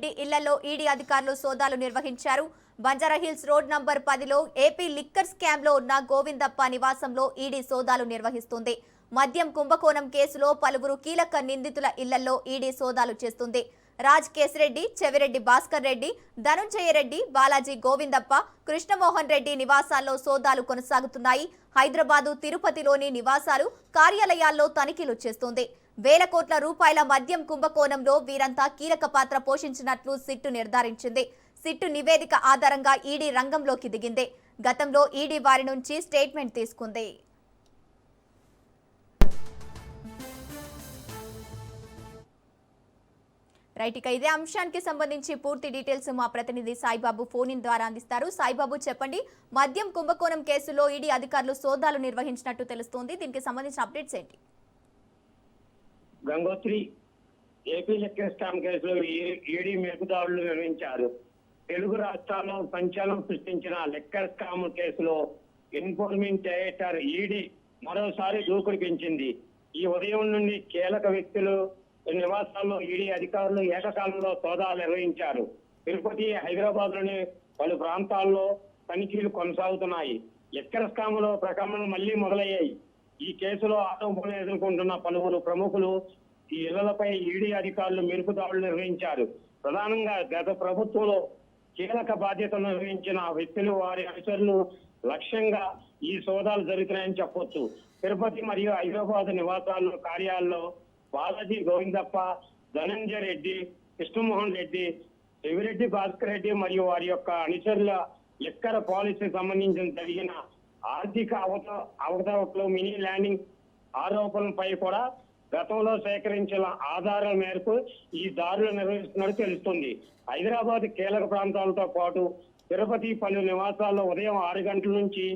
రెడ్డి ఇళ్లలో ఈడీ అధికారులు సోదాలు నిర్వహించారు. బంజారాహిల్స్ రోడ్ నంబర్ 10లో ఏపీ లిక్కర్ స్కామ్ లో ఉన్న గోవిందప్ప నివాసంలో ఈడీ సోదాలు నిర్వహిస్తుంది. మద్యం కుంభకోణం కేసులో పలువురు కీలక నిందితుల ఇళ్లలో ఈడీ సోదాలు చేస్తుంది. రాజ్ కేశిరెడ్డి, చెవిరెడ్డి భాస్కర్ రెడ్డి, ధనుంజయ రెడ్డి, బాలాజీ గోవిందప్ప, కృష్ణమోహన్ రెడ్డి నివాసాల్లో సోదాలు కొనసాగుతున్నాయి. హైదరాబాదు, తిరుపతిలోని నివాసాలు, కార్యాలయాల్లో తనిఖీలు చేస్తుంది. వేల కోట్ల రూపాయల మద్యం కుంభకోణంలో వీరంతా కీలక పాత్ర పోషించినట్లు సిట్టు నిర్ధారించింది. సిట్టు నివేదిక ఆధారంగా ఈడీ రంగంలోకి దిగింది. గతంలో ఈడీ వారి నుంచి స్టేట్మెంట్ తీసుకుంది. రైట్, ఇక ఇదే అంశానికి సంబంధించి పూర్తి డీటెయిల్స్ మా ప్రతినిధి సాయిబాబు ఫోన్ ఇన్ ద్వారా అందిస్తారు. సాయిబాబు, చెప్పండి, మద్యం కుంభకోణం కేసులో ఈడీ అధికారులు సోదాలు నిర్వహించినట్టు తెలుస్తోంది. దీనికి సంబంధించిన అప్డేట్స్ ఏంటి? గంగోత్రి ఏపీ లిక్కర్ స్కామ్ కేసులో ఈడీ మెరుపుదాడులు నిర్వహించారు. తెలుగు రాష్ట్రాల్లో సంచలనం సృష్టించిన లిక్కర్ స్కామ్ కేసులో ఎన్ఫోర్స్మెంట్ డైరెక్టర్ ఈడీ మరోసారి దూకుడు పెంచింది. ఈ ఉదయం నుండి కీలక వ్యక్తులు నివాసాల్లో ఈడీ అధికారులు ఏకకాలంలో సోదాలు నిర్వహించారు. తిరుపతి, హైదరాబాద్ లోని పలు ప్రాంతాల్లో తనిఖీలు కొనసాగుతున్నాయి. లిక్కర్ స్కామ్ లో ప్రకటనలు మళ్లీ మొదలయ్యాయి. ఈ కేసులో ఆరోపణలు ఎదుర్కొంటున్న పలువురు ప్రముఖులు ఈ ఇళ్లపై ఈడీ అధికారులు మెరుపు దాడులు నిర్వహించారు. ప్రధానంగా గత ప్రభుత్వంలో కీలక బాధ్యతలు నిర్వహించిన వ్యక్తులు, వారి అనుచరులు లక్ష్యంగా ఈ సోదాలు జరుగుతున్నాయని చెప్పొచ్చు. తిరుపతి మరియు హైదరాబాద్ నివాసాల్లో, కార్యాలయాల్లో బాలాజీ గోవిందప్ప, ధనంజయ రెడ్డి, కృష్ణమోహన్ రెడ్డి, చెవిరెడ్డి భాస్కర్ రెడ్డి మరియు వారి యొక్క అనుచరుల లిక్కర్ పాలసీకి సంబంధించిన జరిగిన ఆర్థిక అవకతవకలు, మినీ ల్యాండింగ్ ఆరోపణలపై కూడా గతంలో సేకరించిన ఆధారాల మేరకు ఈ దాడులు నిర్వహిస్తున్నట్టు తెలుస్తుంది. హైదరాబాద్ కీలక ప్రాంతాలతో పాటు తిరుపతి పలు నివాసాల్లో ఉదయం 6 గంటల నుంచి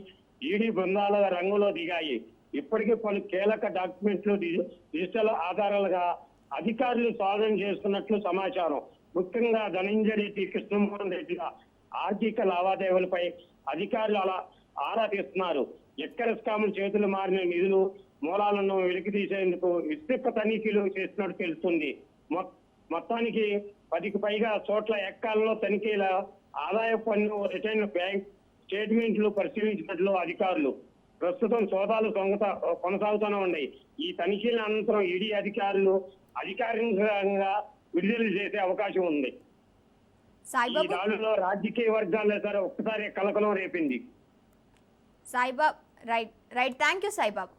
ఈడీ బృందాల రంగంలో దిగాయి. ఇప్పటికే పలు కీలక డాక్యుమెంట్లు, డిజిటల్ ఆధారాలుగా అధికారులు సాధన చేస్తున్నట్లు సమాచారం. ముఖ్యంగా ధనంజయ రెడ్డి, కృష్ణమోహన్ రెడ్డి ఆర్థిక లావాదేవీలపై అధికారులు ఆరా తీస్తున్నారు. లిక్కర్ స్కాములు చేతులు మారిన నిధులు మూలాలను వెలికి తీసేందుకు విస్తృత తనిఖీలు చేస్తున్నట్టు తెలుస్తుంది. మొత్తానికి 10కి పైగా చోట్ల ఎక్కాలలో తనిఖీల ఆదాయ పన్ను రిటర్న్, బ్యాంక్ స్టేట్మెంట్లు పరిశీలించినట్లు అధికారులు. ప్రస్తుతం సోదాలు కొనసాగుతూనే ఉన్నాయి. ఈ తనిఖీల అనంతరం ఈడీ అధికారులు అధికారికంగా విడుదల చేసే అవకాశం ఉంది. ఈ దాడుల్లో రాజకీయ వర్గాల్లో సరే ఒక్కసారి కలకలం రేపింది. Saibabu, right, thank you Saibaba.